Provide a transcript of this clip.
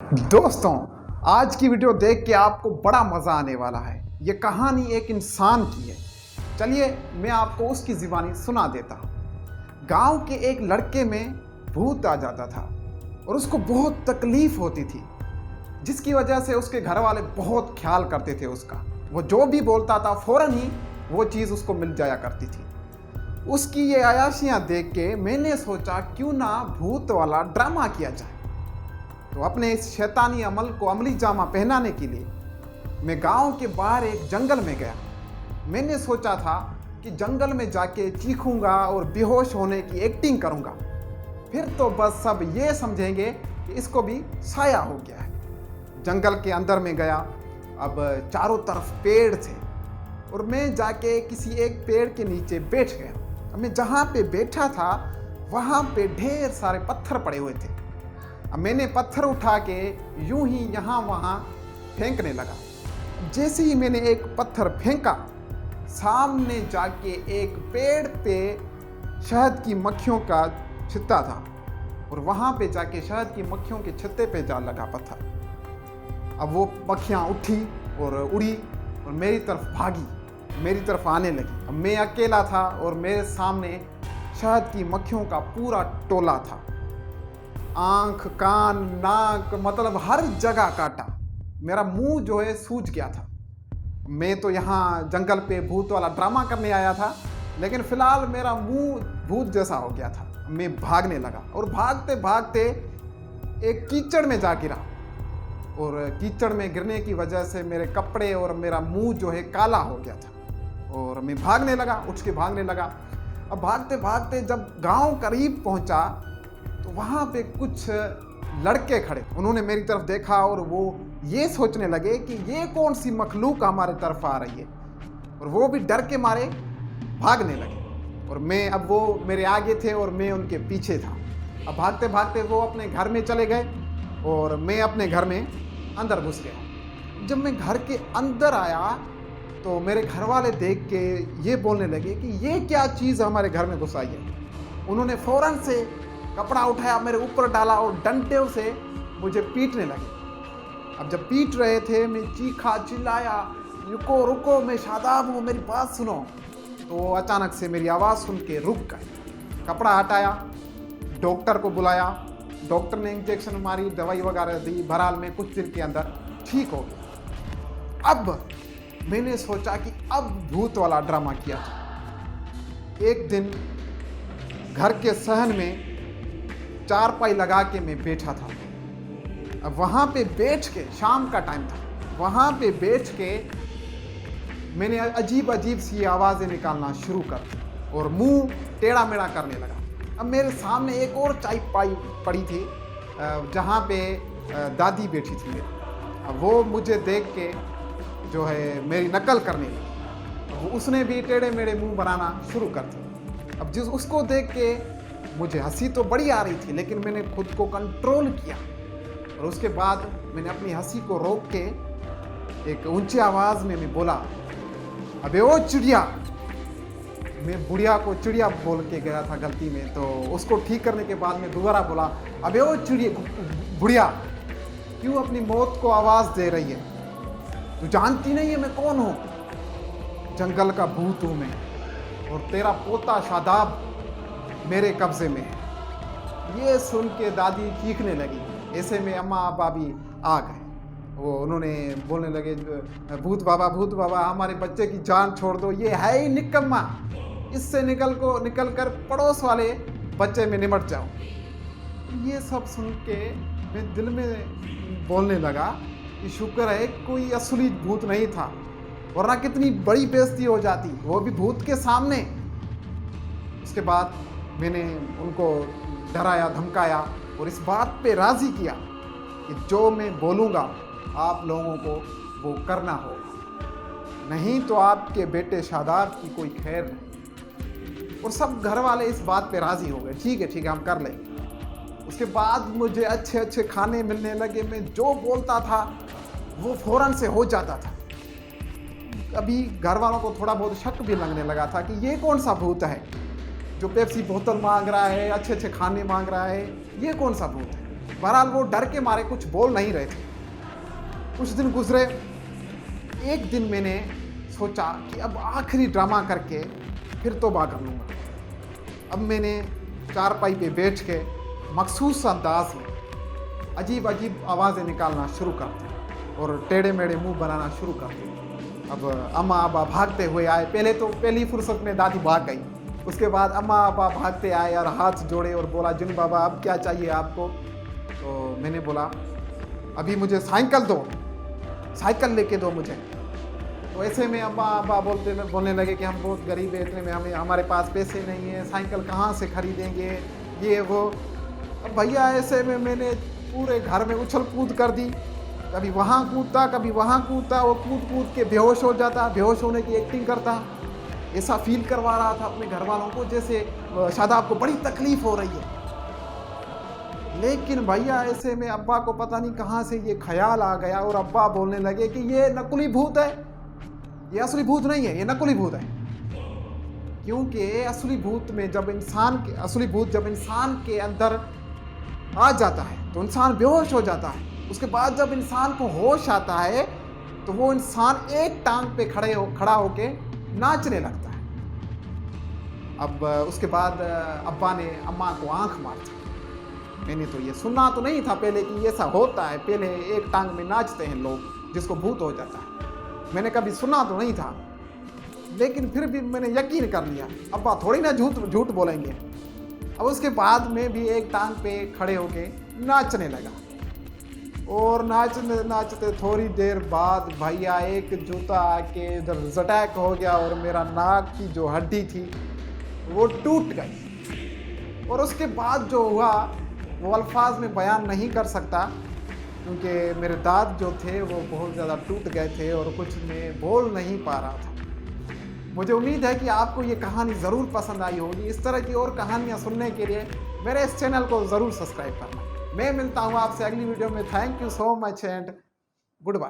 दोस्तों, आज की वीडियो देख के आपको बड़ा मज़ा आने वाला है। ये कहानी एक इंसान की है। चलिए मैं आपको उसकी ज़ुबानी सुना देता हूँ। गांव के एक लड़के में भूत आ जाता था और उसको बहुत तकलीफ़ होती थी, जिसकी वजह से उसके घर वाले बहुत ख्याल करते थे उसका। वो जो भी बोलता था फ़ौरन ही वो चीज़ उसको मिल जाया करती थी। उसकी ये अयाशियाँ देख के मैंने सोचा क्यों ना भूत वाला ड्रामा किया जाए। तो अपने इस शैतानी अमल को अमली जामा पहनाने के लिए मैं गांव के बाहर एक जंगल में गया। मैंने सोचा था कि जंगल में जाके चीखूंगा और बेहोश होने की एक्टिंग करूंगा, फिर तो बस सब ये समझेंगे कि इसको भी साया हो गया है। जंगल के अंदर में गया। अब चारों तरफ पेड़ थे और मैं जाके किसी एक पेड़ के नीचे बैठ गया। अब मैं जहाँ पे बैठा था वहाँ पे ढेर सारे पत्थर पड़े हुए थे। अब मैंने पत्थर उठा के यूं ही यहाँ वहाँ फेंकने लगा। जैसे ही मैंने एक पत्थर फेंका, सामने जाके एक पेड़ पे शहद की मक्खियों का छित्ता था और वहाँ पे जाके शहद की मक्खियों के छित्ते पे जा लगा पत्थर। अब वो मक्खियाँ उठी और उड़ी और मेरी तरफ भागी, मेरी तरफ आने लगी। अब मैं अकेला था और मेरे सामने शहद की मक्खियों का पूरा टोला था। आंख, कान, नाक, मतलब हर जगह काटा। मेरा मुंह जो है सूज गया था। मैं तो यहाँ जंगल पे भूत वाला ड्रामा करने आया था, लेकिन फिलहाल मेरा मुंह भूत जैसा हो गया था। मैं भागने लगा और भागते भागते एक कीचड़ में जा गिरा और कीचड़ में गिरने की वजह से मेरे कपड़े और मेरा मुंह जो है काला हो गया था और मैं भागने लगा, उठ के भागने लगा। अब भागते भागते जब गांव करीब पहुंचा तो वहाँ पे कुछ लड़के खड़े। उन्होंने मेरी तरफ देखा और वो ये सोचने लगे कि ये कौन सी मखलूक हमारे तरफ आ रही है, और वो भी डर के मारे भागने लगे। और मैं, अब वो मेरे आगे थे और मैं उनके पीछे था। अब भागते भागते वो अपने घर में चले गए और मैं अपने घर में अंदर घुस गया। जब मैं घर के अंदर आया तो मेरे घर वाले देख के ये बोलने लगे कि ये क्या चीज़ हमारे घर में घुस आई है। उन्होंने फ़ौरन से कपड़ा उठाया, मेरे ऊपर डाला और डंडे से मुझे पीटने लगे। अब जब पीट रहे थे मैं चीखा, चिल्लाया, रुको रुको, मैं शादाब हूँ, मेरी बात सुनो। तो अचानक से मेरी आवाज़ सुन के रुक गए। कपड़ा हटाया, डॉक्टर को बुलाया। डॉक्टर ने इंजेक्शन मारी, दवाई वगैरह दी। बहरहाल में कुछ दिन के अंदर ठीक हो गया। अब मैंने सोचा कि अब भूत वाला ड्रामा किया था। एक दिन घर के सहन में चारपाई लगा के मैं बैठा था। अब वहाँ पे बैठ के, शाम का टाइम था, वहाँ पे बैठ के मैंने अजीब अजीब सी आवाज़ें निकालना शुरू कर दी और मुंह टेढ़ा मेढ़ा करने लगा। अब मेरे सामने एक और चारपाई पड़ी थी जहाँ पे दादी बैठी थी मेरी। अब वो मुझे देख के जो है मेरी नकल करने लगी। उसने भी टेढ़े मेढ़े मुंह बनाना शुरू कर दिया। अब जिस उसको देख के मुझे हंसी तो बड़ी आ रही थी, लेकिन मैंने खुद को कंट्रोल किया और उसके बाद मैंने अपनी हंसी को रोक के एक ऊंची आवाज़ में मैं बोला, अबे ओ चिड़िया। मैं बुढ़िया को चिड़िया बोल के गया था गलती में, तो उसको ठीक करने के बाद मैं दोबारा बोला, अबे ओ चिड़िया, बुढ़िया क्यों अपनी मौत को आवाज़ दे रही है? तू जानती नहीं है मैं कौन हूँ? जंगल का भूत हूँ मैं और तेरा पोता शादाब मेरे कब्जे में है। ये सुन के दादी चीखने लगी। ऐसे में अम्मा अब्बा भी आ गए। वो उन्होंने बोलने लगे, भूत बाबा हमारे बच्चे की जान छोड़ दो, ये है ही निकम्मा, इससे निकल कर पड़ोस वाले बच्चे में निमट जाओ। ये सब सुन के मैं दिल में बोलने लगा कि शुक्र है कोई असली भूत नहीं था, वरना कितनी बड़ी बेइज्जती हो जाती, वो भी भूत के सामने। उसके बाद मैंने उनको डराया, धमकाया और इस बात पे राज़ी किया कि जो मैं बोलूँगा आप लोगों को वो करना होगा, नहीं तो आपके बेटे शादाब की कोई खैर नहीं। और सब घर वाले इस बात पे राज़ी हो गए, ठीक है हम कर लेंगे। उसके बाद मुझे अच्छे अच्छे खाने मिलने लगे। मैं जो बोलता था वो फ़ौरन से हो जाता था। अभी घर वालों को थोड़ा बहुत शक भी लगने लगा था कि ये कौन सा भूत है जो पेप्सी बोतल मांग रहा है, अच्छे अच्छे खाने मांग रहा है, ये कौन सा भूत है। बहरहाल वो डर के मारे कुछ बोल नहीं रहे थे। कुछ दिन गुजरे। एक दिन मैंने सोचा कि अब आखिरी ड्रामा करके फिर तौबा कर लूँगा। अब मैंने चारपाई पे बैठ के मखसूस अंदाज में अजीब अजीब आवाज़ें निकालना शुरू कर दी और टेढ़े मेढ़े मुंह बनाना शुरू कर दिया। अब अम्मा अब्बा भागते हुए आए। पहली फुर्सत में दादी भाग गई। उसके बाद अम्मा अब्बा भागते आए और हाथ जोड़े और बोला, जुन बाबा अब क्या चाहिए आपको? तो मैंने बोला, अभी मुझे साइकिल दो, साइकिल लेके दो मुझे। तो ऐसे में अम्मा अब्बा बोलने लगे कि हम बहुत गरीब हैं, इतने में हमारे पास पैसे नहीं है, साइकिल कहाँ से खरीदेंगे, ये वो। अब भैया ऐसे में मैंने पूरे घर में उछल कूद कर दी। कभी वहाँ कूदता, कभी वहाँ कूदता। वो कूद कूद के बेहोश हो जाता, बेहोश होने की एक्टिंग करता। ऐसा फील करवा रहा था अपने घर वालों को जैसे शादाब को बड़ी तकलीफ हो रही है। लेकिन भैया ऐसे में अब्बा को पता नहीं कहाँ से ये ख्याल आ गया और अब्बा बोलने लगे कि ये नकली भूत है, ये असली भूत नहीं है, ये नकली भूत है। क्योंकि असली भूत जब इंसान के अंदर आ जाता है तो इंसान बेहोश हो जाता है। उसके बाद जब इंसान को होश आता है तो वो इंसान एक टांग पे खड़ा होके नाचने लगता है। अब उसके बाद अब्बा ने अम्मा को आंख मार दी। मैंने तो ये सुना तो नहीं था पहले कि ऐसा होता है, पहले एक टांग में नाचते हैं लोग जिसको भूत हो जाता है। मैंने कभी सुना तो नहीं था, लेकिन फिर भी मैंने यकीन कर लिया, अब्बा थोड़ी ना झूठ बोलेंगे। अब उसके बाद में भी एक टांग पे खड़े होके नाचने लगा और नाचते थोड़ी देर बाद भैया एक जूता आके इधर झटैक हो गया और मेरा नाक की जो हड्डी थी वो टूट गई। और उसके बाद जो हुआ वो अल्फाज में बयान नहीं कर सकता, क्योंकि मेरे दांत जो थे वो बहुत ज़्यादा टूट गए थे और कुछ मैं बोल नहीं पा रहा था। मुझे उम्मीद है कि आपको ये कहानी ज़रूर पसंद आई होगी। इस तरह की और कहानियाँ सुनने के लिए मेरे इस चैनल को ज़रूर सब्सक्राइब करना। मैं मिलता हूँ आपसे अगली वीडियो में। Thank you so much and good bye.